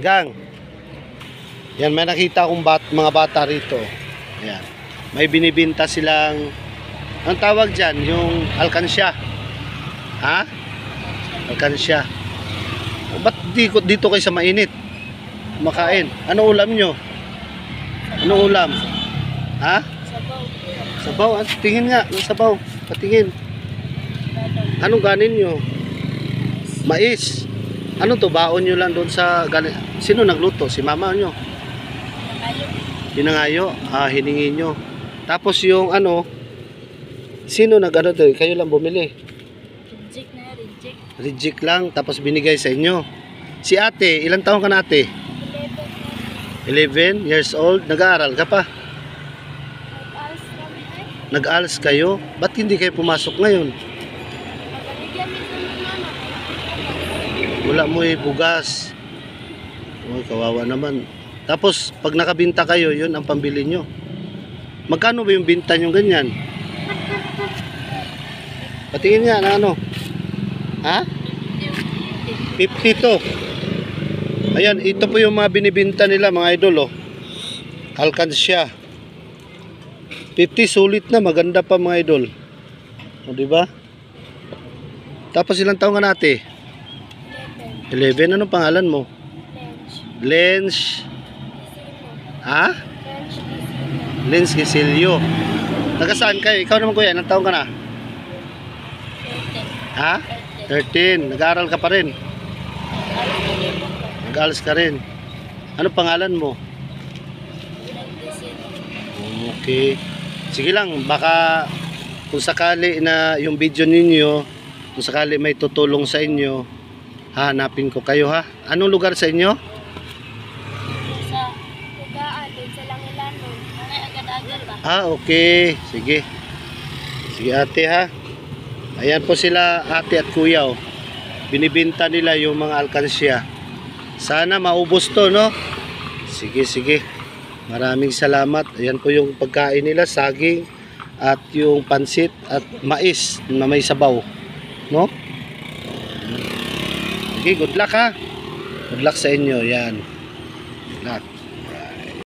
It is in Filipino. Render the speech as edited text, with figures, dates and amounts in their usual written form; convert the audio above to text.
Gang. Yan, may nakita akong mga bata rito. Ayan. May binibinta silang, ang tawag dyan, yung alkansya. Ha? Alkansya. Ba't dito kayo sa mainit? Makain. Ano ulam nyo? Ano ulam? Ha? Sabaw. Tingin nga, yung sabaw. Patingin. Anong ganin nyo? Mais. Ano to? Baon nyo lang doon sa ganin. Sino nagluto? Si mama nyo? Pinangayo. Hiningi nyo. Tapos yung ano, sino nag-ano to? Kayo lang bumili. Reject lang. Tapos binigay sa inyo. Si ate, ilang taon ka na ate? 11 years old. Nag-aaral ka pa? Nag-ALS kayo? Ba't hindi kayo pumasok ngayon? Wala mo bugas. Oh, kawawa naman. Tapos pag nakabinta kayo, yun ang pambili nyo. Magkano ba yung binta nyo ganyan? Patingin nga na ano? Ha? 50 to. Ayan, ito po yung mga binibinta nila mga idol, oh. Alkansya. 50 sulit na, maganda pa mga idol. O, diba? Tapos ilang taon ka nate? 11. Anong pangalan mo? Lens. Ha? Lens Gisilio. Taga saan kayo? Ikaw naman kuya, ilang taon ka na? Ha? 13. Nag-aaral ka pa rin? Nag-ALS ka rin. Ano pangalan mo? Okay. Sige lang, baka kung sakali na yung video ninyo, kung sakali may tutulong sa inyo, hanapin ko kayo ha. Anong lugar sa inyo? Sa Tugaan, sa Langilanon. Agad-agad ba? Okay. Sige. Sige ate ha. Ayan po sila ate at kuya, oh. Binibinta nila yung mga alkansya. Sana maubos to, no? Sige, sige. Maraming salamat. Ayan po yung pagkain nila, saging at yung pansit at mais na may sabaw, no? Okay, good luck ha. Good luck sa inyo. Yan. Good luck.